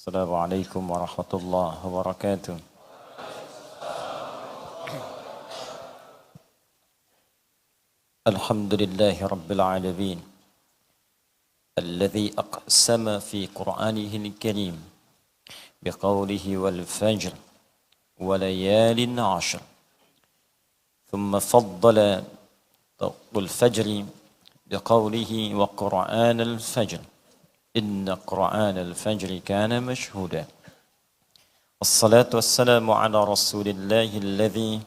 Assalamualaikum warahmatullahi wabarakatuh. Alhamdulillahi rabbil alamin. Alladhi aqsama fi Qur'anihi al-karim biqawlihi wal fajr wa layalin 'ashr. Thumma faddala wal fajri biqawlihi wa Qur'an al-fajr. Inna Qur'an al-fajri kana mashhuda. Wassalatu wassalamu ala rasulillahi alladhi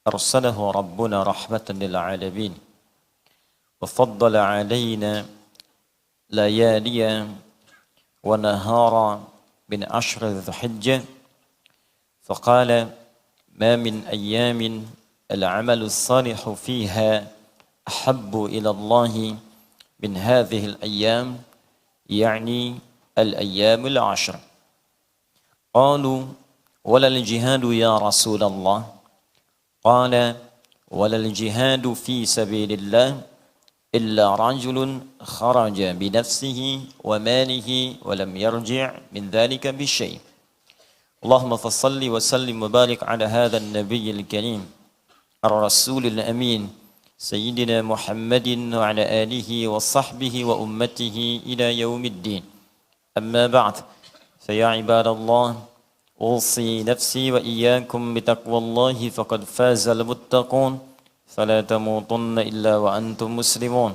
arsalahu rabbuna rahmatan lil alamin. Wa faddala alaina layaliya wa nahara min ashri dhul-hijjah. Faqala ma min ayyamin al-'amalu as-salihu fiha ahabbu ila Allah min hadhihi al-ayyam. يعني الأيام العشر. قالوا ولا الجهاد يا رسول الله؟ قال ولا الجهاد في سبيل الله إلا رجل خرج بنفسه وماله ولم يرجع من ذلك بشيء. اللهم فصل وسلم وبارك على هذا النبي الكريم الرسول الأمين سيدنا محمد وعلى آله وصحبه وأمته إلى يوم الدين. أما بعد فيا عباد الله أوصي نفسي وإياكم بتقوى الله فقد فاز المتقون فلا تموتن إلا وأنتم مسلمون.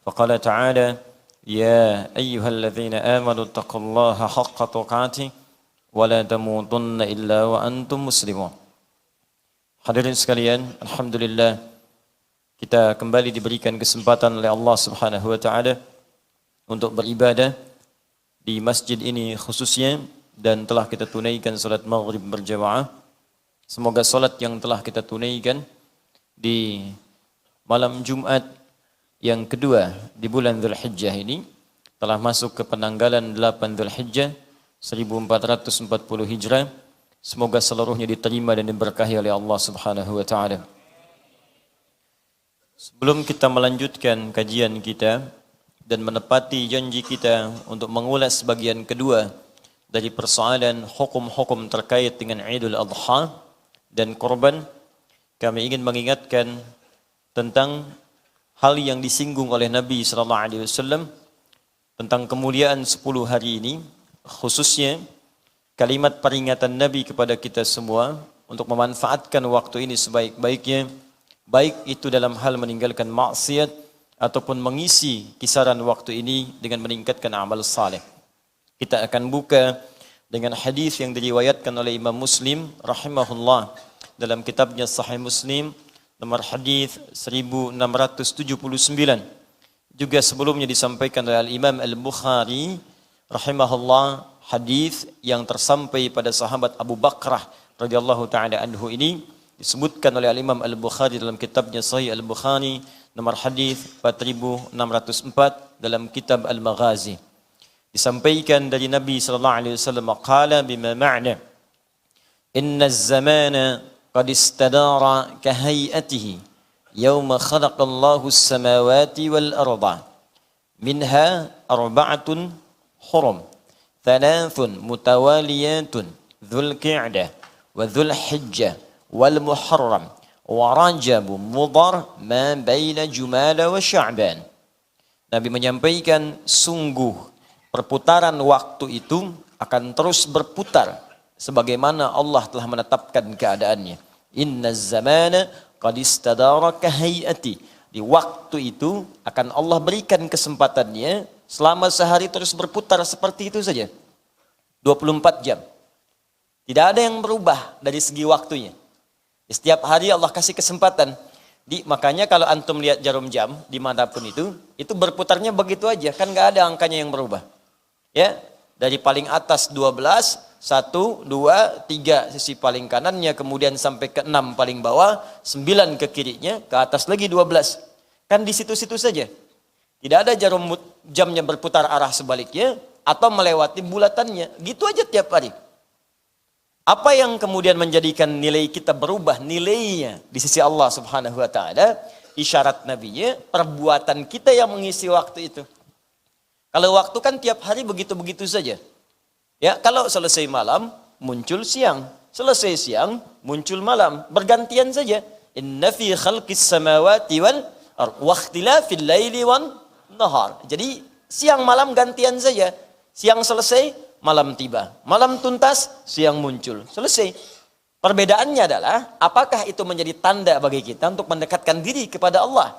فقال تعالى يا أيها الذين آمنوا اتقوا الله حق تقاته ولا تموتن إلا وأنتم مسلمون. Hadirin sekalian, alhamdulillah kita kembali diberikan kesempatan oleh Allah Subhanahu wa taala untuk beribadah di masjid ini khususnya, dan telah kita tunaikan salat maghrib berjamaah. Semoga salat yang telah kita tunaikan di malam Jumat yang kedua di bulan Dzulhijjah ini telah masuk ke penanggalan 8 Dzulhijjah 1440 Hijrah. Semoga seluruhnya diterima dan diberkahi oleh Allah Subhanahu wa taala. Sebelum kita melanjutkan kajian kita dan menepati janji kita untuk mengulas bagian kedua dari persoalan hukum-hukum terkait dengan Idul Adha dan korban, kami ingin mengingatkan tentang hal yang disinggung oleh Nabi SAW tentang kemuliaan 10 hari ini, khususnya kalimat peringatan Nabi kepada kita semua untuk memanfaatkan waktu ini sebaik-baiknya, baik itu dalam hal meninggalkan maksiat ataupun mengisi kisaran waktu ini dengan meningkatkan amal saleh. Kita akan buka dengan hadis yang diriwayatkan oleh Imam Muslim rahimahullah dalam kitabnya Sahih Muslim nomor hadis 1679. Juga sebelumnya disampaikan oleh Imam Al-Bukhari rahimahullah, hadis yang tersampai pada sahabat Abu Bakrah radhiyallahu taala anhu ini disebutkan oleh Imam Al-Bukhari dalam kitabnya Sahih Al-Bukhari nomor hadis 4604 dalam kitab Al-Maghazi. Disampaikan dari Nabi sallallahu alaihi wasallam, qala bima ma'na inna az-zamana qad istadara ka hay'atihi yawma khalaqallahu as-samawati wal arda minha arba'atun hurum thalathun mutawaliyatun dzul qa'dah wa dzul hijjah wal muharram wa rajab mudhar ma baina jumada wa sya'ban. Nabi menyampaikan sungguh perputaran waktu itu akan terus berputar sebagaimana Allah telah menetapkan keadaannya. Inna zamana qad istadara ka hayati. Di waktu itu akan Allah berikan kesempatannya selama sehari terus berputar seperti itu saja. 24 jam. Tidak ada yang berubah dari segi waktunya. Setiap hari Allah kasih kesempatan. Makanya kalau antum lihat jarum jam dimanapun itu berputarnya begitu aja, kan nggak ada angkanya yang berubah. Ya, dari paling atas 12, 1, 2, 3 sisi paling kanannya, kemudian sampai ke 6 paling bawah, 9 ke kirinya, ke atas lagi 12. Kan di situ-situ saja. Tidak ada jarum jamnya berputar arah sebaliknya atau melewati bulatannya. Gitu aja tiap hari. Apa yang kemudian menjadikan nilai kita berubah, nilainya di sisi Allah Subhanahu wa taala, isyarat nabinya, perbuatan kita yang mengisi waktu itu. Kalau waktu kan tiap hari begitu-begitu saja. Ya, kalau selesai malam, muncul siang. Selesai siang, muncul malam. Bergantian saja. Inna fi khalqis samawati wal ardh wa ikhtilafil laili wan nahar. Jadi siang malam gantian saja. Siang selesai, malam tiba. Malam tuntas, siang muncul. Selesai. Perbedaannya adalah apakah itu menjadi tanda bagi kita untuk mendekatkan diri kepada Allah.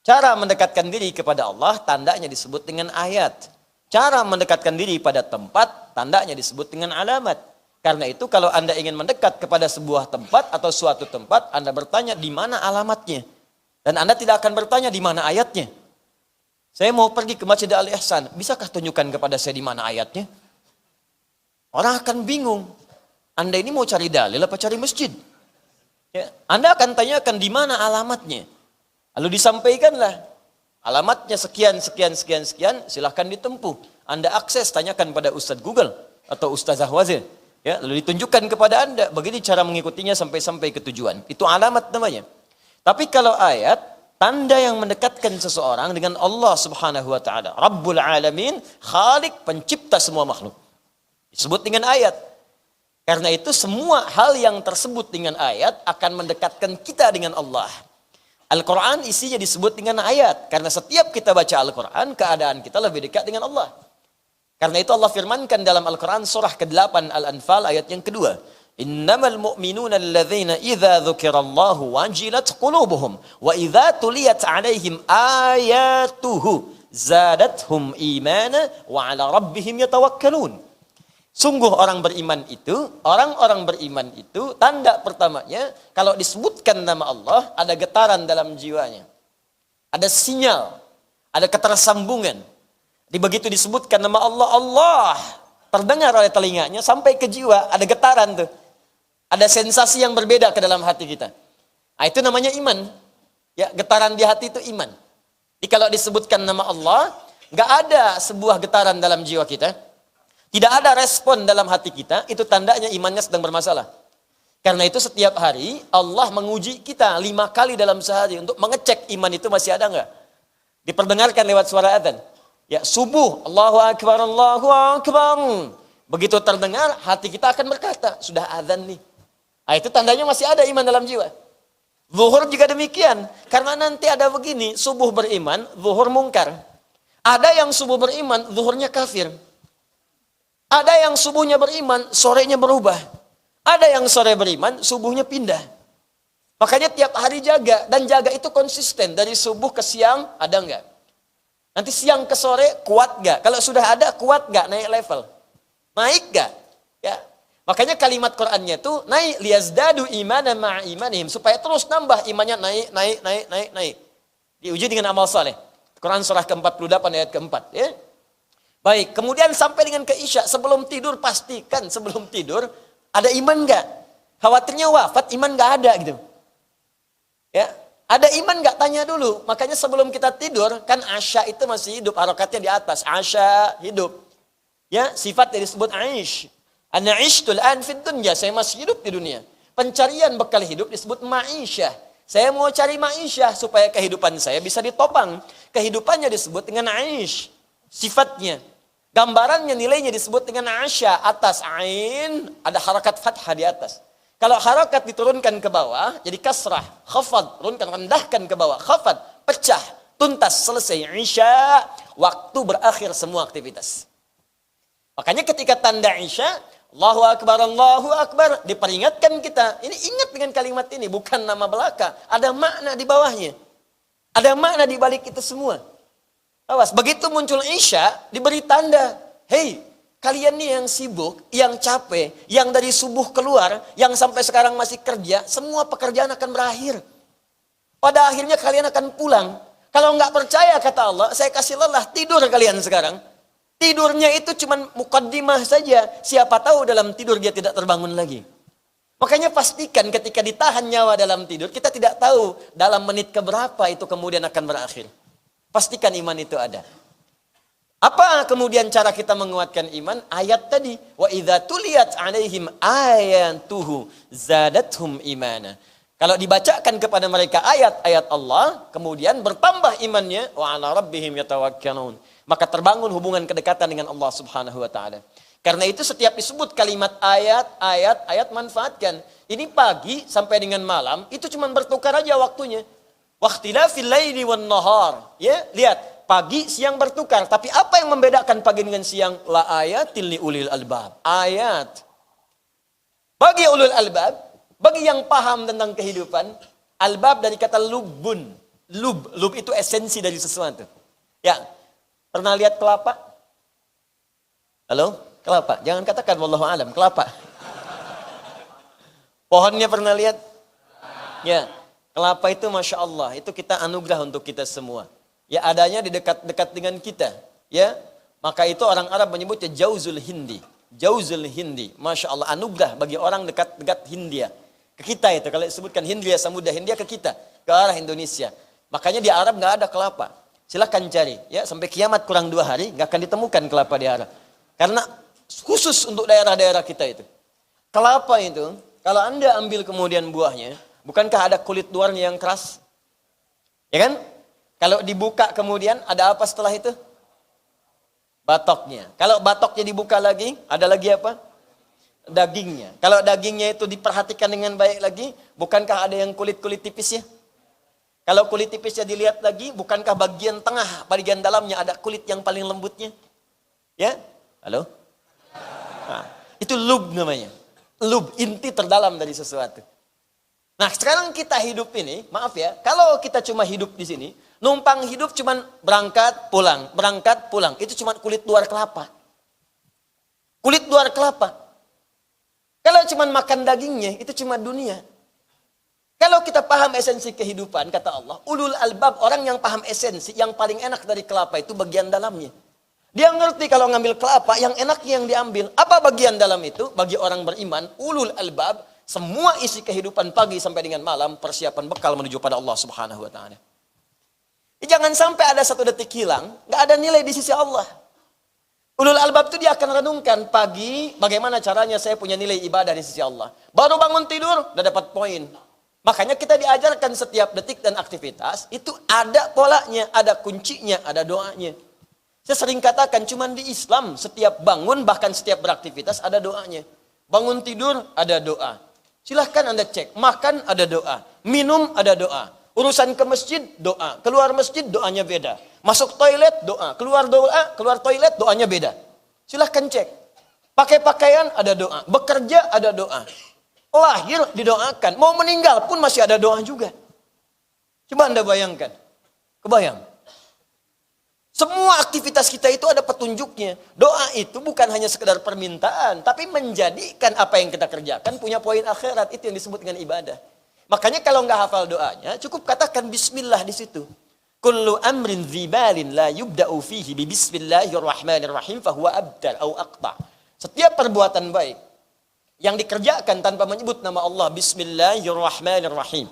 Cara mendekatkan diri kepada Allah tandanya disebut dengan ayat. Cara mendekatkan diri pada tempat tandanya disebut dengan alamat. Karena itu kalau Anda ingin mendekat kepada sebuah tempat atau suatu tempat, Anda bertanya di mana alamatnya. Dan Anda tidak akan bertanya di mana ayatnya. Saya mau pergi ke Masjid Al-Ihsan, bisakah tunjukkan kepada saya di mana ayatnya? Orang akan bingung. Anda ini mau cari dalil apa cari masjid? Ya, Anda akan tanyakan di mana alamatnya. Lalu disampaikanlah. Alamatnya sekian, silahkan ditempuh. Anda akses, tanyakan pada Ustadz Google atau Ustazah Wazir. Ya, lalu ditunjukkan kepada Anda, begini cara mengikutinya sampai ke tujuan. Itu alamat namanya. Tapi kalau ayat, tanda yang mendekatkan seseorang dengan Allah Subhanahu wa taala, Rabbul Alamin, Khalik, pencipta semua makhluk. Disebut dengan ayat. Karena itu semua hal yang tersebut dengan ayat akan mendekatkan kita dengan Allah. Al-Quran isinya disebut dengan ayat. Karena setiap kita baca Al-Quran, keadaan kita lebih dekat dengan Allah. Karena itu Allah firmankan dalam Al-Quran surah ke-8 Al-Anfal ayat yang kedua. Innamal mu'minuna alladzina idza dzukirallahu wajilat qulubuhum wa idza tuliyat alaihim ayatuhu zadathum imana wa ala rabbihim yatawakkalun. Sungguh orang beriman itu, tanda pertamanya, kalau disebutkan nama Allah, ada getaran dalam jiwanya. Ada sinyal, ada ketersambungan. Begitu disebutkan nama Allah, Allah terdengar oleh telinganya, sampai ke jiwa, ada getaran tuh. Ada sensasi yang berbeda ke dalam hati kita. Nah, itu namanya iman. Ya, getaran di hati itu iman. Jadi kalau disebutkan nama Allah, nggak ada sebuah getaran dalam jiwa kita. Tidak ada respon dalam hati kita, itu tandanya imannya sedang bermasalah. Karena itu setiap hari Allah menguji kita 5 kali dalam sehari untuk mengecek iman itu masih ada enggak. Diperdengarkan lewat suara adzan. Ya, subuh, Allahu Akbar, Allahu Akbar. Begitu terdengar, hati kita akan berkata, sudah adzan nih. Nah, itu tandanya masih ada iman dalam jiwa. Zuhur juga demikian. Karena nanti ada begini, subuh beriman, zuhur mungkar. Ada yang subuh beriman, zuhurnya kafir. Ada yang subuhnya beriman, sorenya berubah. Ada yang sore beriman, subuhnya pindah. Makanya tiap hari jaga. Dan jaga itu konsisten. Dari subuh ke siang, ada enggak? Nanti siang ke sore, kuat enggak? Kalau sudah ada, kuat enggak? Naik level. Naik enggak? Ya. Makanya kalimat Qur'annya itu, naik. Liyazdadu imana ma'a imanihim. Supaya terus nambah imannya, naik. Diuji dengan amal saleh. Quran surah ke-48 ayat ke-4. Ya. Baik, kemudian sampai dengan ke Isya, sebelum tidur pastikan sebelum tidur ada iman enggak? Khawatirnya wafat iman enggak ada gitu. Ya, ada iman enggak? Tanya dulu. Makanya sebelum kita tidur kan Asya itu masih hidup, harokatnya di atas. Asya hidup. Ya, sifatnya disebut Aish. Ana ishtul an fid dunya, saya masih hidup di dunia. Pencarian bekal hidup disebut ma'isyah. Saya mau cari ma'isyah supaya kehidupan saya bisa ditopang. Kehidupannya disebut dengan Aish. Sifatnya. Gambarannya, nilainya disebut dengan Asya, atas ain, ada harakat fathah di atas. Kalau harakat diturunkan ke bawah, jadi kasrah, khafad, turunkan, rendahkan ke bawah, khafad, pecah, tuntas, selesai. Isya, waktu berakhir semua aktivitas. Makanya ketika tanda Isya, Allahu Akbar, diperingatkan kita. Ini ingat dengan kalimat ini, bukan nama belaka. Ada makna di bawahnya. Ada makna di balik itu semua. Awas, begitu muncul Isya, diberi tanda. Hei, kalian nih yang sibuk, yang capek, yang dari subuh keluar, yang sampai sekarang masih kerja, semua pekerjaan akan berakhir. Pada akhirnya kalian akan pulang. Kalau nggak percaya, kata Allah, saya kasih lelah, tidur kalian sekarang. Tidurnya itu cuma mukaddimah saja. Siapa tahu dalam tidur dia tidak terbangun lagi. Makanya pastikan ketika ditahan nyawa dalam tidur, kita tidak tahu dalam menit keberapa itu kemudian akan berakhir. Pastikan iman itu ada. Apa kemudian cara kita menguatkan iman? Ayat tadi. Wa idza tuliyat alaihim ayatuhu zadathum imana. Kalau dibacakan kepada mereka ayat-ayat Allah, kemudian bertambah imannya, wa ala rabbihim yatawakkalun. Maka terbangun hubungan kedekatan dengan Allah Subhanahu wa taala. Karena itu setiap disebut kalimat ayat manfaatkan. Ini pagi sampai dengan malam, itu cuma bertukar aja waktunya. Waqtilafil laili wan nahar. Ya, lihat, pagi siang bertukar. Tapi apa yang membedakan pagi dengan siang? La ayatil li ulil albab. Ayat. Bagi ulul albab, bagi yang paham tentang kehidupan, albab dari kata lubun. Lub itu esensi dari sesuatu. Ya, pernah lihat kelapa? Halo? Kelapa. Jangan katakan wallahu alam, kelapa. Pohonnya pernah lihat? Ya, kelapa itu Masya Allah, itu kita anugerah untuk kita semua. Ya, adanya di dekat-dekat dengan kita. Ya, maka itu orang Arab menyebutnya jauzul hindi. Jauzul hindi, Masya Allah, anugerah bagi orang dekat-dekat Hindia. Ke kita itu, kalau disebutkan Hindia, Samudra Hindia ke kita, ke arah Indonesia. Makanya di Arab nggak ada kelapa. Silahkan cari, ya, sampai kiamat kurang 2 hari, nggak akan ditemukan kelapa di Arab. Karena khusus untuk daerah-daerah kita itu. Kelapa itu, kalau Anda ambil kemudian buahnya, bukankah ada kulit luarnya yang keras? Ya kan? Kalau dibuka kemudian ada apa setelah itu? Batoknya. Kalau batoknya dibuka lagi, ada lagi apa? Dagingnya. Kalau dagingnya itu diperhatikan dengan baik lagi, bukankah ada yang kulit-kulit tipisnya? Kalau kulit tipisnya dilihat lagi, bukankah bagian tengah, bagian dalamnya ada kulit yang paling lembutnya? Ya? Halo? Nah, itu lub namanya. Lub, inti terdalam dari sesuatu. Nah, sekarang kita hidup ini, maaf ya, kalau kita cuma hidup di sini, numpang hidup cuma berangkat, pulang. Itu cuma kulit luar kelapa. Kulit luar kelapa. Kalau cuma makan dagingnya, itu cuma dunia. Kalau kita paham esensi kehidupan, kata Allah, ulul albab, orang yang paham esensi, yang paling enak dari kelapa itu bagian dalamnya. Dia ngerti kalau ngambil kelapa, yang enaknya yang diambil. Apa bagian dalam itu? Bagi orang beriman, ulul albab, semua isi kehidupan pagi sampai dengan malam, persiapan bekal menuju pada Allah Subhanahu wa Ta'ala. Jangan sampai ada satu detik hilang, nggak ada nilai di sisi Allah. Ulul albab itu dia akan renungkan pagi, bagaimana caranya saya punya nilai ibadah di sisi Allah. Baru bangun tidur, udah dapat poin. Makanya kita diajarkan setiap detik dan aktivitas, itu ada polanya, ada kuncinya, ada doanya. Saya sering katakan, cuman di Islam, setiap bangun, bahkan setiap beraktivitas, ada doanya. Bangun tidur, ada doa. Silahkan Anda cek, makan ada doa, minum ada doa. Urusan ke masjid, doa. Keluar masjid, doanya beda. Masuk toilet, doa. Keluar toilet, doanya beda. Silahkan cek. Pakai pakaian, ada doa. Bekerja, ada doa. Lahir, didoakan. Mau meninggal pun masih ada doa juga. Coba Anda bayangkan. Kebayang. Semua aktivitas kita itu ada petunjuknya. Doa itu bukan hanya sekedar permintaan, tapi menjadikan apa yang kita kerjakan punya poin akhirat. Itu yang disebut dengan ibadah. Makanya kalau nggak hafal doanya, cukup katakan bismillah di situ. Kullu amrin dzibalin la yubda'u fihi bi bismillahirrahmanirrahim fahuwa abdal au aqta. Setiap perbuatan baik yang dikerjakan tanpa menyebut nama Allah, bismillahirrahmanirrahim.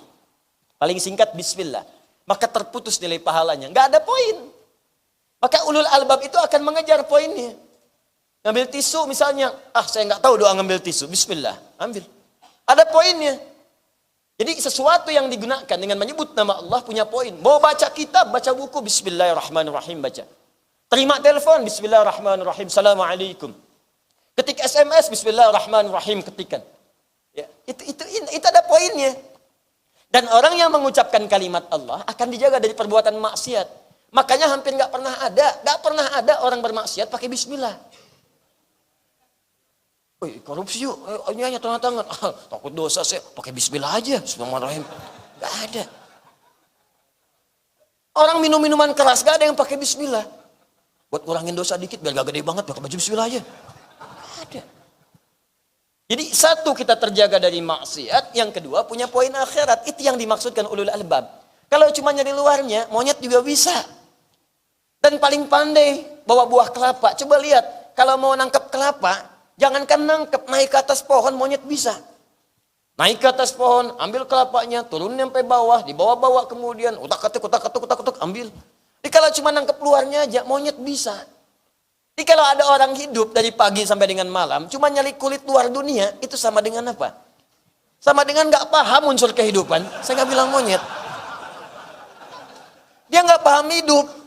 Paling singkat bismillah. Maka terputus nilai pahalanya. Nggak ada poin. Maka ulul albab itu akan mengejar poinnya. Ngambil tisu misalnya, saya nggak tahu doa ngambil tisu, bismillah, ambil. Ada poinnya. Jadi sesuatu yang digunakan dengan menyebut nama Allah punya poin. Mau baca kitab, baca buku, bismillahirrahmanirrahim, baca. Terima telepon, bismillahirrahmanirrahim, assalamualaikum. Ketik SMS, bismillahirrahmanirrahim, ketikan. Ya, itu ada poinnya. Dan orang yang mengucapkan kalimat Allah akan dijaga dari perbuatan maksiat. Makanya hampir nggak pernah ada orang bermaksiat pakai bismillah. Woi, korupsi yuk, ini hanya tangan-tangan. Takut dosa saya, pakai bismillah aja. Bismillahirrahmanirrahim. Nggak ada. Orang minum minuman keras, nggak ada yang pakai bismillah. Buat ngurangin dosa dikit, biar gak gede banget, pakai baju bismillah aja. Nggak ada. Jadi satu, kita terjaga dari maksiat. Yang kedua, punya poin akhirat. Itu yang dimaksudkan ulul albab. Kalau cuma nyari luarnya, monyet juga bisa. Dan paling pandai bawa buah kelapa. Coba lihat, kalau mau nangkep kelapa, jangankan nangkep, naik ke atas pohon monyet bisa. Naik ke atas pohon, ambil kelapanya, turun sampai bawah, dibawa-bawa kemudian, utak-atik, ambil. Jadi kalau cuma nangkep luarnya aja, monyet bisa. Jadi kalau ada orang hidup dari pagi sampai dengan malam, cuma nyali kulit luar dunia, itu sama dengan apa? Sama dengan gak paham unsur kehidupan. Saya gak bilang monyet. Dia gak paham hidup.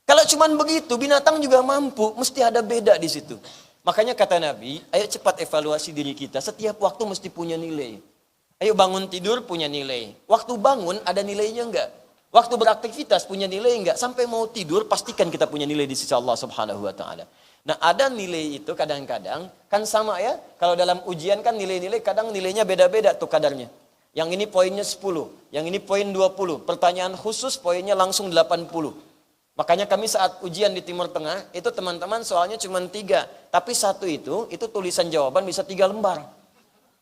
Kalau cuman begitu, binatang juga mampu, mesti ada beda di situ. Makanya kata Nabi, ayo cepat evaluasi diri kita. Setiap waktu mesti punya nilai. Ayo bangun tidur punya nilai. Waktu bangun ada nilainya enggak? Waktu beraktivitas punya nilai enggak? Sampai mau tidur pastikan kita punya nilai di sisi Allah Subhanahu wa taala. Nah, ada nilai itu kadang-kadang kan sama ya. Kalau dalam ujian kan nilai-nilai kadang nilainya beda-beda tuh kadarnya. Yang ini poinnya 10, yang ini poin 20. Pertanyaan khusus poinnya langsung 80. Makanya kami saat ujian di Timur Tengah, itu teman-teman soalnya cuma 3. Tapi satu itu tulisan jawaban bisa 3 lembar.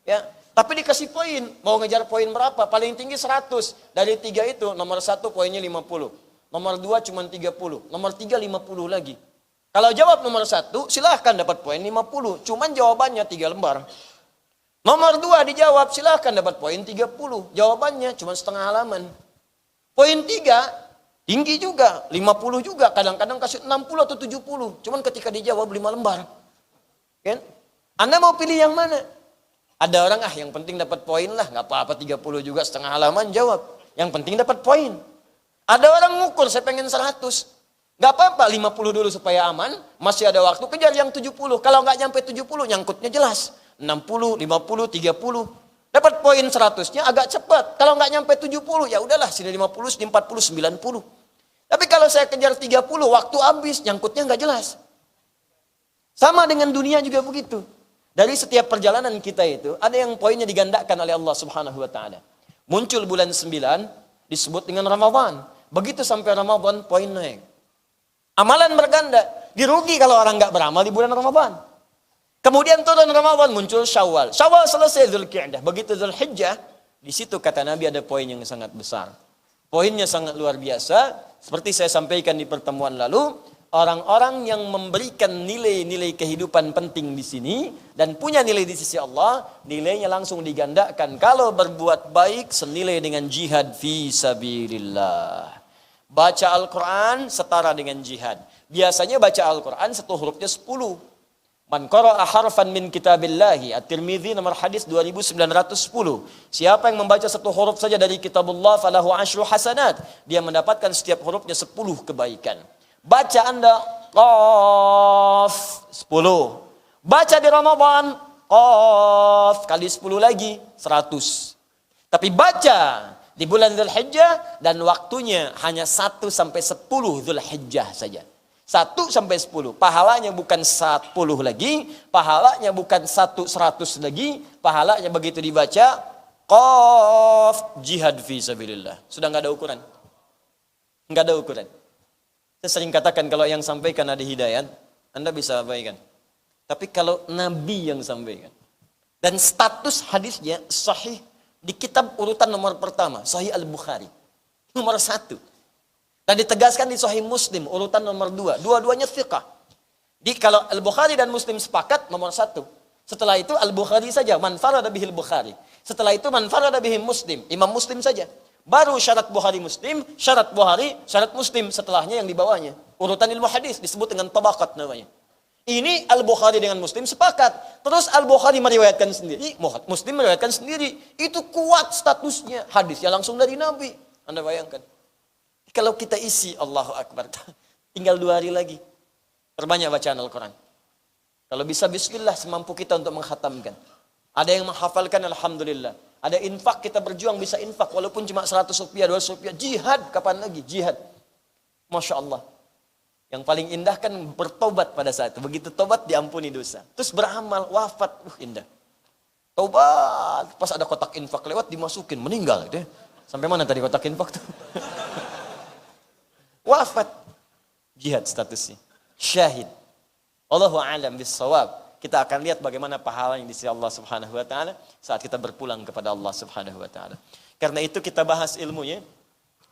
Ya, tapi dikasih poin. Mau ngejar poin berapa? Paling tinggi 100. Dari 3 itu, nomor 1 poinnya 50. Nomor 2 cuma 30. Nomor 3 50 lagi. Kalau jawab nomor 1, silahkan dapat poin 50. Cuman jawabannya 3 lembar. Nomor 2 dijawab, silahkan dapat poin 30. Jawabannya cuma setengah halaman. Poin 3, tinggi juga, 50 juga, kadang-kadang kasih 60 atau 70. Cuman ketika dijawab 5 lembar. Kan? Anda mau pilih yang mana? Ada orang, yang penting dapat poin lah, nggak apa-apa 30 juga setengah halaman jawab. Yang penting dapat poin. Ada orang ngukur, saya pengen 100. Nggak apa-apa, 50 dulu supaya aman, masih ada waktu, kejar yang 70. Kalau nggak nyampe 70, nyangkutnya jelas. 60, 50, 30. Dapat poin 100-nya agak cepat. Kalau nggak nyampe 70, ya udahlah, sini 50, sini 40, 90. Tapi kalau saya kejar 30, waktu habis, nyangkutnya nggak jelas. Sama dengan dunia juga begitu. Dari setiap perjalanan kita itu, ada yang poinnya digandakan oleh Allah Subhanahu wa taala. Muncul bulan 9, disebut dengan Ramadan. Begitu sampai Ramadan, poin naik. Amalan berganda. Dirugi kalau orang nggak beramal di bulan Ramadan. Kemudian turun Ramadan, muncul Syawal. Syawal selesai Dzulqa'dah. Begitu Dzulhijjah, di situ kata Nabi ada poin yang sangat besar. Poinnya sangat luar biasa. Seperti saya sampaikan di pertemuan lalu, orang-orang yang memberikan nilai-nilai kehidupan penting di sini dan punya nilai di sisi Allah, nilainya langsung digandakan. Kalau berbuat baik senilai dengan jihad fi sabilillah. Baca Al-Quran setara dengan jihad. Biasanya baca Al-Quran satu hurufnya 10. Man qara'a harfan min kitabillahi, At-Tirmidzi nomor hadis 2910. Siapa yang membaca satu huruf saja dari kitabullah falahu asyru hasanat, dia mendapatkan setiap hurufnya 10 kebaikan. Baca Anda Qaf 10. Baca di Ramadan Qaf kali 10 lagi 100. Tapi baca di bulan Dzulhijjah dan waktunya hanya 1 sampai 10 Dzulhijjah saja. 1 sampai 10. Pahalanya bukan 10 lagi, pahalanya bukan 100 lagi, pahalanya begitu dibaca Qaf jihad fi sabilillah. Sudah enggak ada ukuran. Enggak ada ukuran. Saya sering katakan kalau yang sampaikan ada hidayat, Anda bisa abaikan. Tapi kalau Nabi yang sampaikan dan status hadisnya sahih di kitab urutan nomor pertama, Sahih Al-Bukhari. Nomor 1. Dan ditegaskan di Sahih Muslim, urutan nomor 2. Dua-duanya thiqah. Jadi kalau Al-Bukhari dan Muslim sepakat, nomor 1. Setelah itu Al-Bukhari saja, man farada bihil Bukhari. Setelah itu man farada bihim Muslim, Imam Muslim saja. Baru syarat Bukhari Muslim, syarat Bukhari, syarat Muslim. Setelahnya yang dibawahnya. Urutan ilmu hadis disebut dengan tabaqat namanya. Ini Al-Bukhari dengan Muslim sepakat. Terus Al-Bukhari meriwayatkan sendiri, Muslim meriwayatkan sendiri. Itu kuat statusnya. Hadisnya langsung dari Nabi. Anda bayangkan. Kalau kita isi Allahu Akbar, tinggal 2 hari lagi. Perbanyak bacaan Al-Quran. Kalau bisa bismillah semampu kita untuk menghatamkan. Ada yang menghafalkan alhamdulillah. Ada infak, kita berjuang bisa infak. Walaupun cuma 100 rupiah, 200 rupiah. Jihad, kapan lagi? Jihad. Masya Allah. Yang paling indah kan bertobat pada saat itu. Begitu tobat diampuni dosa. Terus beramal, wafat. Indah. Tobat. Pas ada kotak infak lewat dimasukin. Meninggal. Gitu ya. Sampai mana tadi kotak infak tuh? Wafat. Jihad statusnya. Syahid. Allahu a'lam bis-shawab. Kita akan lihat bagaimana pahala yang di sisi Allah Subhanahu wa taala saat kita berpulang kepada Allah Subhanahu wa taala. Karena itu kita bahas ilmunya.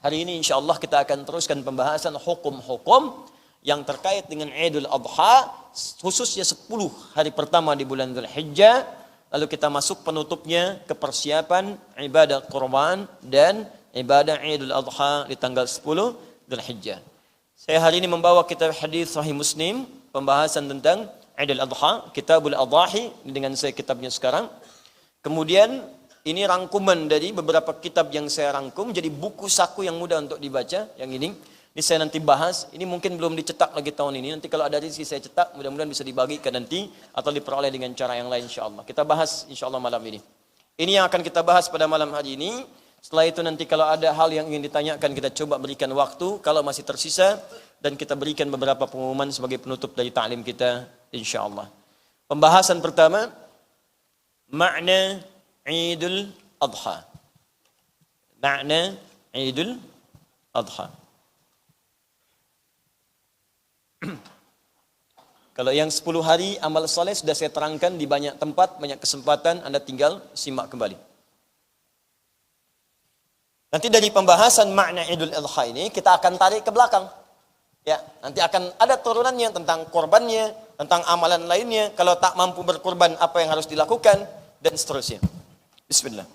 Hari ini insyaallah kita akan teruskan pembahasan hukum-hukum yang terkait dengan Idul Adha, khususnya 10 hari pertama di bulan Dzulhijjah. Lalu kita masuk penutupnya ke persiapan ibadah kurban dan ibadah Idul Adha di tanggal 10 Dzulhijjah. Saya hari ini membawa kitab hadis Sahih Muslim, pembahasan tentang Idul Adha, Kitabul Adhahi, dengan saya kitabnya sekarang. Kemudian ini rangkuman dari beberapa kitab yang saya rangkum, jadi buku saku yang mudah untuk dibaca, yang ini. Ini saya nanti bahas, ini mungkin belum dicetak lagi tahun ini. Nanti kalau ada rezeki saya cetak, mudah-mudahan bisa dibagikan nanti atau diperoleh dengan cara yang lain insyaallah. Kita bahas insyaallah malam ini. Ini yang akan kita bahas pada malam hari ini. Setelah itu nanti kalau ada hal yang ingin ditanyakan kita coba berikan waktu kalau masih tersisa dan kita berikan beberapa pengumuman sebagai penutup dari ta'lim kita insyaallah. Pembahasan pertama makna Idul Adha. Makna Idul Adha. Kalau yang 10 hari amal soleh sudah saya terangkan di banyak tempat, banyak kesempatan, Anda tinggal simak kembali. Nanti dari pembahasan makna Idul Adha ini kita akan tarik ke belakang. Ya, nanti akan ada turunannya tentang korbannya, tentang amalan lainnya, kalau tak mampu berkorban apa yang harus dilakukan dan seterusnya. Bismillah.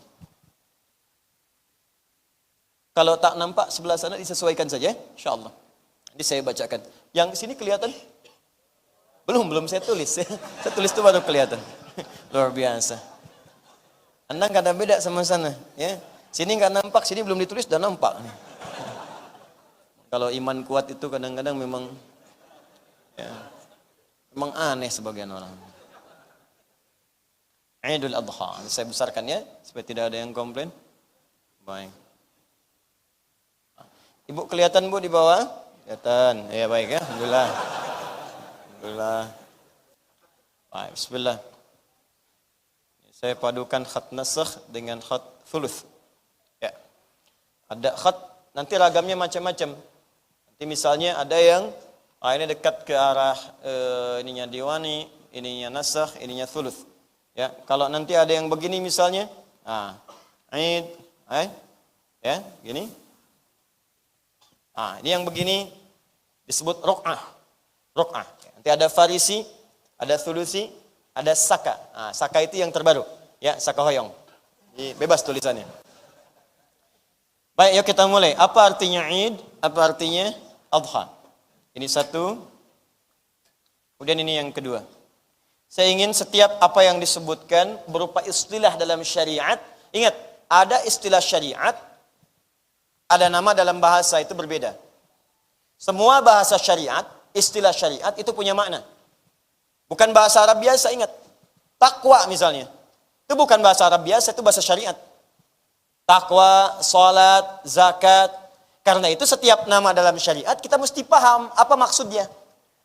Kalau tak nampak sebelah sana disesuaikan saja, insyaallah. Nanti saya bacakan. Yang sini kelihatan? Belum saya tulis. Saya tulis itu baru kelihatan. Luar biasa. Anda nggak ada beda sama sana, ya. Sini nggak nampak, sini belum ditulis, udah nampak. Kalau iman kuat itu kadang-kadang memang, ya, memang aneh sebagian orang. Idul Adha. Saya besarkan ya, supaya tidak ada yang komplain. Baik. Ibu kelihatan Bu di bawah? Kelihatan. Ya baik ya. Alhamdulillah. Alhamdulillah. Baik, bismillah. Saya padukan khat nasakh dengan khat thuluth. Ya. Ada khat, nanti ragamnya macam-macam. Nanti misalnya ada yang ini dekat ke arah ininya diwani, ininya nasakh, ininya thuluth. Ya, kalau nanti ada yang begini misalnya, ya, gini. Ini yang begini disebut rok'ah. Rok'ah. Nanti ada farisi, ada thulusi, ada saka. Saka itu yang terbaru. Ya, saka hoyong. Jadi, bebas tulisannya. Baik, yuk kita mulai. Apa artinya Id? Apa artinya Adha? Ini satu. Kemudian ini yang kedua. Saya ingin setiap apa yang disebutkan berupa istilah dalam syariat. Ingat, ada istilah syariat, ada nama dalam bahasa itu berbeda. Semua bahasa syariat, istilah syariat itu punya makna. Bukan bahasa Arab biasa, ingat. Takwa misalnya. Itu bukan bahasa Arab biasa, itu bahasa syariat. Takwa, salat, zakat. Karena itu setiap nama dalam syariat kita mesti paham apa maksudnya.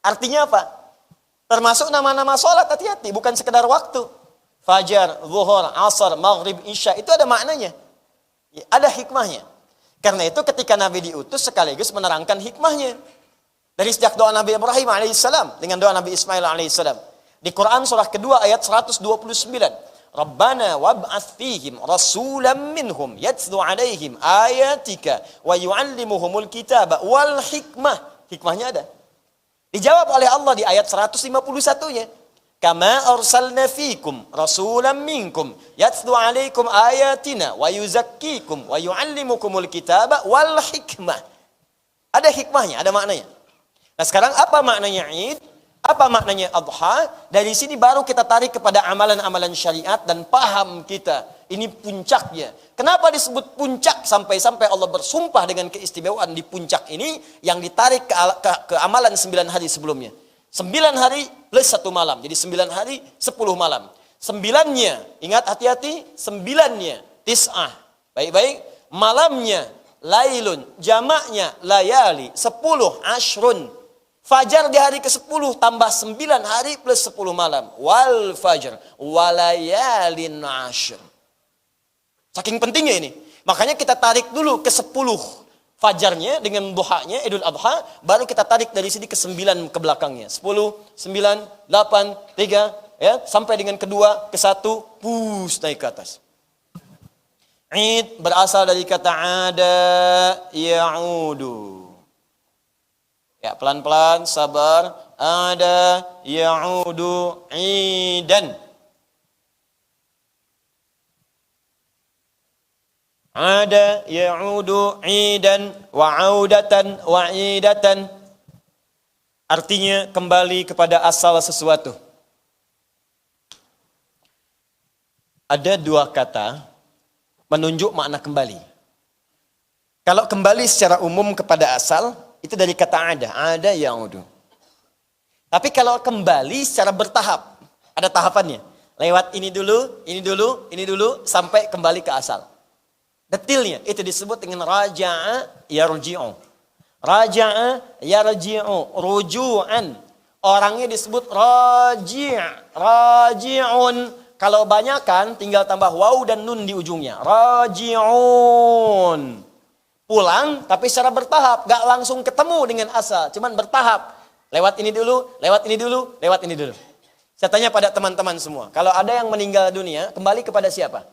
Artinya apa? Termasuk nama-nama salat, hati-hati. Bukan sekedar waktu. Fajar, zuhur, asar, maghrib, isya. Itu ada maknanya. Ada hikmahnya. Karena itu ketika Nabi diutus sekaligus menerangkan hikmahnya. Dari sejak doa Nabi Ibrahim alaihissalam dengan doa Nabi Ismail alaihissalam. Di Quran surah kedua ayat 129. Rabbana wab'ats fihim rasulam minhum yatslu alaihim ayatika wa yu'allimuhumul kitaba wal hikmah. Hikmahnya ada. Dijawab oleh Allah di ayat 151-nya. Kama arsalna fikum rasulam minkum yatslu alaikum ayatina wa yuzakkikum wa yuallimukumul kitaba wal hikmah. Ada hikmahnya, ada maknanya. Nah, sekarang apa maknanya Id? Apa maknanya Adha? Dari sini baru kita tarik kepada amalan-amalan syariat dan paham kita. Ini puncaknya. Kenapa disebut puncak sampai-sampai Allah bersumpah dengan keistimewaan di puncak ini yang ditarik ke amalan 9 hari sebelumnya. 9 hari plus 1 malam. Jadi 9 hari 10 malam. 9-nya, ingat hati-hati, 9-nya tis'ah. Baik-baik. Malamnya lailun, jamaknya layali, 10 ashrun. Fajar di hari ke-10 tambah 9 hari plus 10 malam. Wal fajr walayalin ashr. Saking pentingnya ini. Makanya kita tarik dulu ke 10 fajarnya dengan duhanya Idul Adha, baru kita tarik dari sini ke 9 ke belakangnya. 10, 9, 8, 3, ya, sampai dengan kedua, ke 1, pus naik ke atas. Id berasal dari kata ada ya'udu. Ya, pelan-pelan, sabar. Ada ya'udu idan. Ada ya'udu idan wa audatan wa idatan. Artinya kembali kepada asal sesuatu. Ada 2 kata menunjuk makna kembali. Kalau kembali secara umum kepada asal, Itu dari kata ada ya'udu. Tapi kalau kembali secara bertahap, ada tahapannya. Lewat ini dulu, sampai kembali ke asal. Detilnya, itu disebut dengan raja'a yarji'u. Raja'a yarji'u, ruju'an. Orangnya disebut raji'un. Kalau banyakan, tinggal tambah waw dan nun di ujungnya. Raji'un. Pulang, tapi secara bertahap. Gak langsung ketemu dengan asal, cuman bertahap. Lewat ini dulu, lewat ini dulu, lewat ini dulu. Saya tanya pada teman-teman semua, kalau ada yang meninggal dunia, kembali kepada siapa?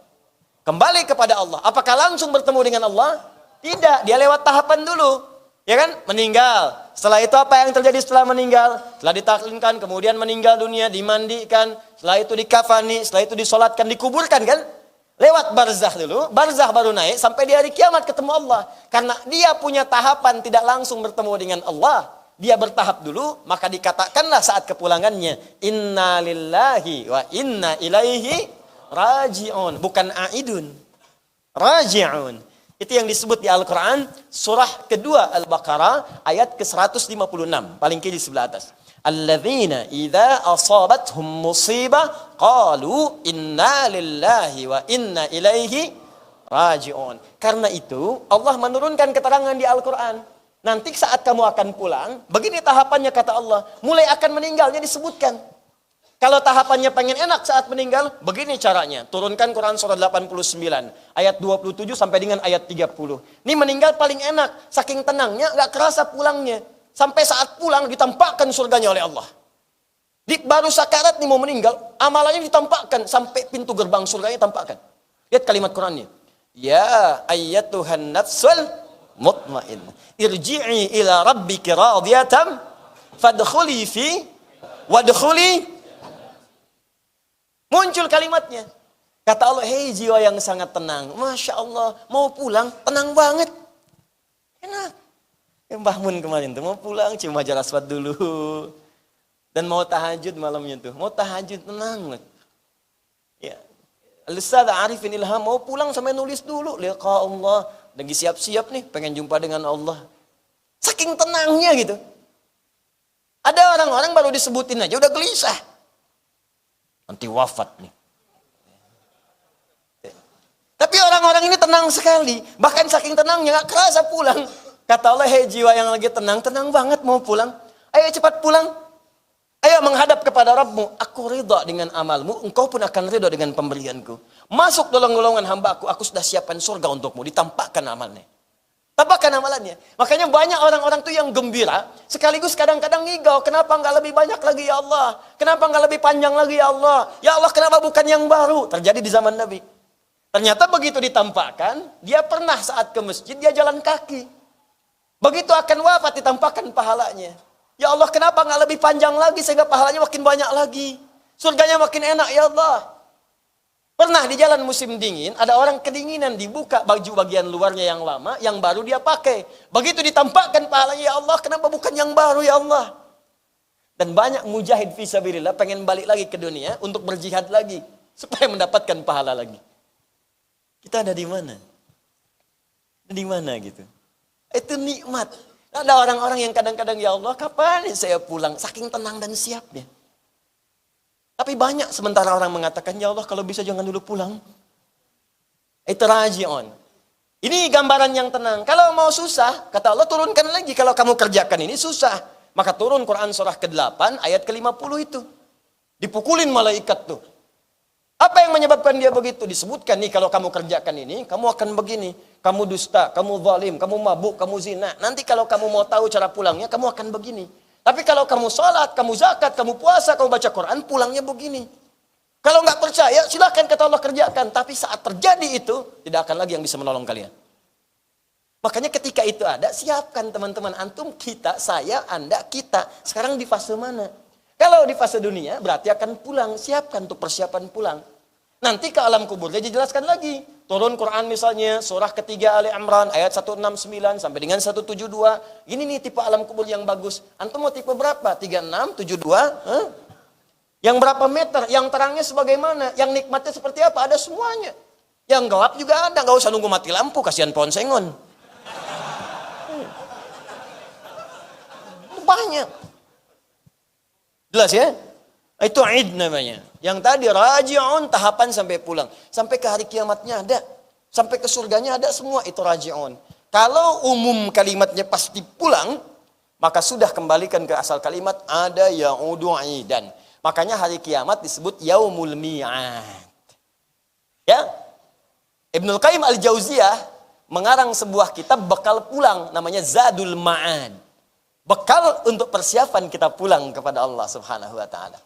Kembali kepada Allah. Apakah langsung bertemu dengan Allah? Tidak, dia lewat tahapan dulu. Ya kan? Meninggal. Setelah itu apa yang terjadi setelah meninggal? Setelah ditaklimkan, kemudian meninggal dunia, dimandikan, setelah itu dikafani, setelah itu disolatkan, dikuburkan kan? Lewat barzakh dulu, barzakh baru naik sampai di hari kiamat ketemu Allah. Karena dia punya tahapan tidak langsung bertemu dengan Allah. Dia bertahap dulu, maka dikatakanlah saat kepulangannya, inna lillahi wa inna ilaihi raji'un. Bukan aidun, raji'un. Itu yang disebut di Al-Quran, surah kedua Al-Baqarah, ayat ke-156, paling kiri sebelah atas. Alladzina idza asabathum musibah, qalu inna lillahi wa inna ilaihi raji'un. Karena itu, Allah menurunkan keterangan di Al-Quran. Nanti saat kamu akan pulang, begini tahapannya kata Allah. Mulai akan meninggalnya disebutkan. Kalau tahapannya pengen enak saat meninggal, begini caranya. Turunkan Quran surah 89, ayat 27 sampai dengan ayat 30. Ini meninggal paling enak, saking tenangnya, gak kerasa pulangnya. Sampai saat pulang ditampakkan surganya oleh Allah. Baru sakarat nih mau meninggal, amalannya ditampakkan, sampai pintu gerbang surganya tampakkan. Lihat kalimat Qurannya. Ya ayyatuhan nafsul mutmain, irji'i ila rabbiki radiyatan fadkhuli fi wadkhuli. Muncul kalimatnya. Kata Allah, hei jiwa yang sangat tenang. Masya Allah, mau pulang, tenang banget. Enak. Mbah Mun kemarin tuh, mau pulang, cium Hajar Aswad dulu. Dan mau tahajud malamnya tuh. Mau tahajud, tenang. Ya. Al-Ustaz Arifin Ilham, mau pulang sampai nulis dulu. Liqa Allah. Lagi siap-siap nih, pengen jumpa dengan Allah. Saking tenangnya gitu. Ada orang-orang baru disebutin aja, udah gelisah. Nanti wafat nih. Tapi orang-orang ini tenang sekali. Bahkan saking tenangnya, gak kerasa pulang. Kata Allah, hei jiwa yang lagi tenang, tenang banget mau pulang. Ayo cepat pulang. Ayo menghadap kepada Rabbmu. Aku ridha dengan amalmu, engkau pun akan ridha dengan pemberianku. Masuk dalam golongan hamba aku sudah siapkan surga untukmu. Ditampakkan amalnya. Tampakkan amalannya. Makanya banyak orang-orang tuh yang gembira, sekaligus kadang-kadang ngigau. Kenapa nggak lebih banyak lagi ya Allah? Kenapa nggak lebih panjang lagi ya Allah? Ya Allah, kenapa bukan yang baru? Terjadi di zaman Nabi. Ternyata begitu ditampakkan, dia pernah saat ke masjid, dia jalan kaki. Begitu akan wafat, ditampakkan pahalanya. Ya Allah, kenapa nggak lebih panjang lagi sehingga pahalanya makin banyak lagi? Surganya makin enak ya Allah. Pernah di jalan musim dingin, ada orang kedinginan, dibuka baju bagian luarnya yang lama, yang baru dia pakai. Begitu ditampakkan pahalanya, ya Allah, kenapa bukan yang baru ya Allah? Dan banyak mujahid fisabilillah pengen balik lagi ke dunia untuk berjihad lagi, supaya mendapatkan pahala lagi. Kita ada di mana? Di mana gitu? Itu nikmat. Ada orang-orang yang kadang-kadang, ya Allah, kapan saya pulang? Saking tenang dan siapnya. Tapi banyak sementara orang mengatakan, ya Allah kalau bisa jangan dulu pulang. Itu raji'un. Ini gambaran yang tenang. Kalau mau susah, kata Allah turunkan lagi. Kalau kamu kerjakan ini susah. Maka turun Quran surah ke-8 ayat ke-50 itu. Dipukulin malaikat tuh. Apa yang menyebabkan dia begitu? Disebutkan nih kalau kamu kerjakan ini, kamu akan begini. Kamu dusta, kamu zalim, kamu mabuk, kamu zina. Nanti kalau kamu mau tahu cara pulangnya, kamu akan begini. Tapi kalau kamu sholat, kamu zakat, kamu puasa, kamu baca Quran, pulangnya begini. Kalau nggak percaya, silakan kata Allah kerjakan. Tapi saat terjadi itu, tidak akan lagi yang bisa menolong kalian. Makanya ketika itu ada, siapkan teman-teman. Antum, kita, saya, anda, kita. Sekarang di fase mana? Kalau di fase dunia, berarti akan pulang. Siapkan untuk persiapan pulang. Nanti ke alam kubur, dia dijelaskan lagi. Turun Quran misalnya, surah ketiga Ali Imran, ayat 169 sampai dengan 172. Ini nih tipe alam kubur yang bagus. Antum mau tipe berapa? 36, 72? Yang berapa meter? Yang terangnya sebagaimana? Yang nikmatnya seperti apa? Ada semuanya. Yang gelap juga ada. Nggak usah nunggu mati lampu, kasihan pohon sengon. sumpahnya. Jelas ya? Itu id namanya. Yang tadi raji'un, tahapan sampai pulang. Sampai ke hari kiamatnya ada. Sampai ke surganya ada semua, itu raji'un. Kalau umum kalimatnya pasti pulang, maka sudah kembalikan ke asal kalimat ada ya'udu idan. Makanya hari kiamat disebut yaumul mi'ad. Ya? Ibnul Qayyim al-Jauziyah mengarang sebuah kitab bekal pulang, namanya Zadul Ma'ad. Bekal untuk persiapan kita pulang kepada Allah Subhanahu wa taala.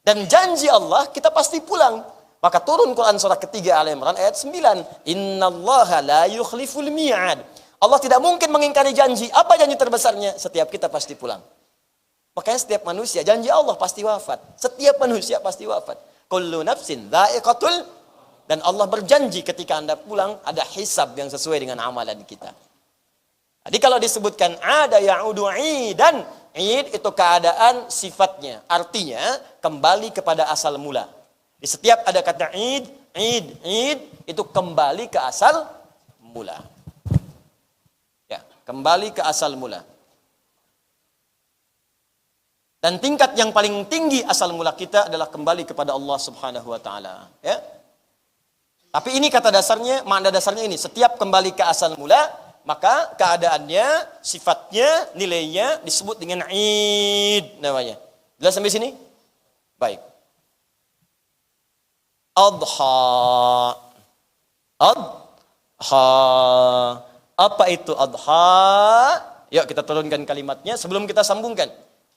Dan janji Allah kita pasti pulang. Maka turun Quran surah ketiga Al-Imran ayat 9. Innallaha la yukhliful mi'ad. Allah tidak mungkin mengingkari janji. Apa janji terbesarnya? Setiap kita pasti pulang. Makanya setiap manusia, janji Allah pasti wafat. Setiap manusia pasti wafat. Kullu nafsin dha'iqatul. Dan Allah berjanji ketika Anda pulang ada hisab yang sesuai dengan amalan kita. Jadi kalau disebutkan ada ya'udu idan, id itu keadaan sifatnya. Artinya kembali kepada asal mula. Di setiap ada kata id itu kembali ke asal mula. Ya, kembali ke asal mula. Dan tingkat yang paling tinggi asal mula kita adalah kembali kepada Allah Subhanahu wa taala, ya. Tapi ini kata dasarnya, makna dasarnya ini, setiap kembali ke asal mula, maka keadaannya, sifatnya, nilainya disebut dengan id namanya. Jelas sampai sini? Baik. Adha. Adha. Apa itu adha? Yuk kita turunkan kalimatnya sebelum kita sambungkan.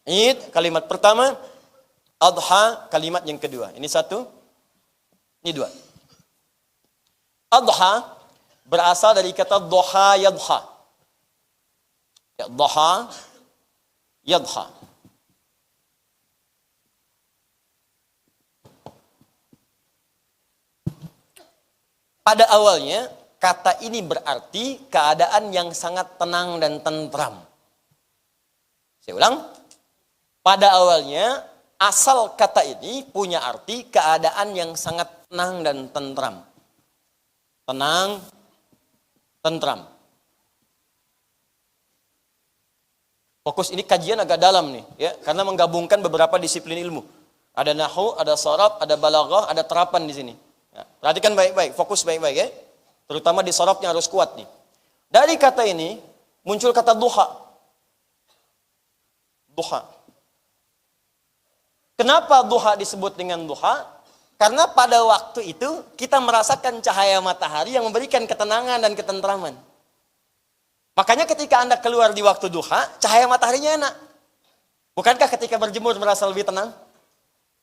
Id kalimat pertama, adha kalimat yang kedua. Ini satu, ini dua. Adha berasal dari kata doha yadha. Ya, doha yadha. Pada awalnya kata ini berarti keadaan yang sangat tenang dan tentram. Saya ulang. Pada awalnya asal kata ini punya arti keadaan yang sangat tenang dan tentram. Tenang, tentram. Fokus ini kajian agak dalam nih, ya, karena menggabungkan beberapa disiplin ilmu. Ada nahwu, ada sharaf, ada balaghah, ada terapan di sini. Ya, perhatikan baik-baik, fokus baik-baik ya. Terutama di sharafnya harus kuat nih. Dari kata ini muncul kata duha. Duha. Kenapa duha disebut dengan duha? Karena pada waktu itu kita merasakan cahaya matahari yang memberikan ketenangan dan ketentraman. Makanya ketika Anda keluar di waktu duha, cahaya mataharinya enak. Bukankah ketika berjemur merasa lebih tenang?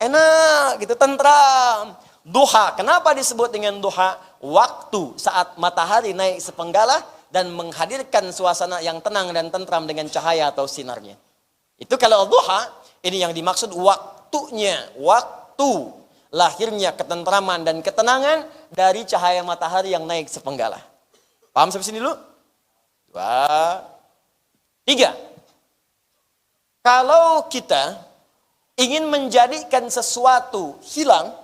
Enak, gitu, tentram. Duha, kenapa disebut dengan duha? Waktu saat matahari naik sepenggalah dan menghadirkan suasana yang tenang dan tentram dengan cahaya atau sinarnya. Itu kalau duha, ini yang dimaksud waktunya, waktu lahirnya ketentraman dan ketenangan dari cahaya matahari yang naik sepenggalah. Paham sampai sini dulu? 2, 3. Kalau kita ingin menjadikan sesuatu hilang,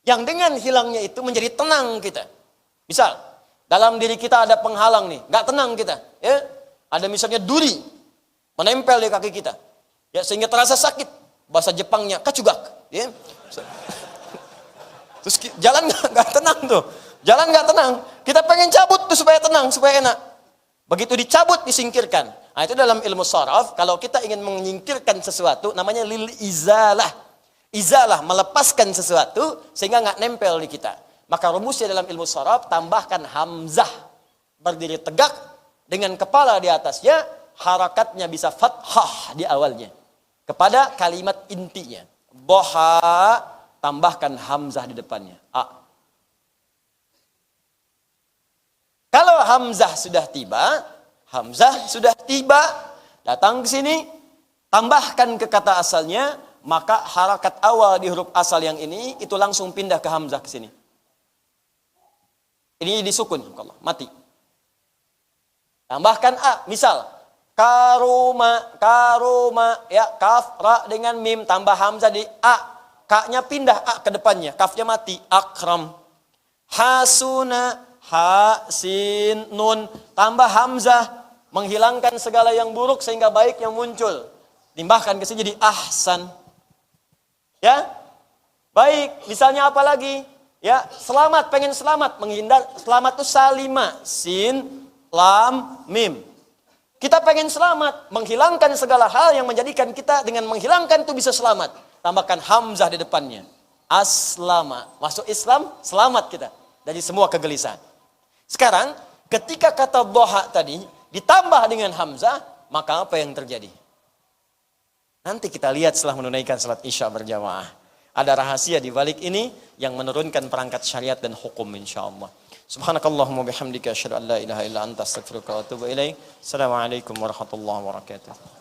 yang dengan hilangnya itu menjadi tenang kita. Misal, dalam diri kita ada penghalang nih, nggak tenang kita. Ya? Ada misalnya duri menempel di kaki kita, ya, sehingga terasa sakit. Bahasa Jepangnya kacugak. Ya? Terus jalan nggak tenang tuh, jalan nggak tenang. Kita pengen cabut tuh supaya tenang, supaya enak. Begitu dicabut disingkirkan. Nah, itu dalam ilmu sharaf, kalau kita ingin menyingkirkan sesuatu, namanya lil izalah. Izalah melepaskan sesuatu sehingga nggak nempel di kita. Maka rumusnya dalam ilmu sharaf tambahkan hamzah berdiri tegak dengan kepala di atasnya, harakatnya bisa fathah di awalnya kepada kalimat intinya. Boha tambahkan hamzah di depannya. A. Kalau hamzah sudah tiba, datang ke sini, tambahkan ke kata asalnya, maka harakat awal di huruf asal yang ini itu langsung pindah ke hamzah ke sini. Ini disukun, mati. Tambahkan a, misal karuma, ya, kaf ra dengan mim tambah hamzah di a. Ka-nya pindah a ke depannya, kafnya mati, akram. Hasuna, ha, sin, nun, tambah hamzah, menghilangkan segala yang buruk sehingga baik yang muncul. Timbahkan ke sini jadi ahsan. Ya, baik. Misalnya apa lagi? Ya, selamat, pengen selamat, menghindar. Selamat itu salima, sin, lam, mim. Kita pengen selamat, menghilangkan segala hal yang menjadikan kita dengan menghilangkan itu bisa selamat. Tambahkan hamzah di depannya. Aslama, masuk Islam, selamat kita dari semua kegelisahan. Sekarang, ketika kata doha tadi ditambah dengan hamzah, maka apa yang terjadi? Nanti kita lihat setelah menunaikan salat Isya berjamaah. Ada rahasia di balik ini yang menurunkan perangkat syariat dan hukum insyaallah. Subhanakallahumma bihamdika asyhadu an la ilaha illa anta astaghfiruka wa atubu ilaik. Assalamualaikum warahmatullahi wabarakatuh.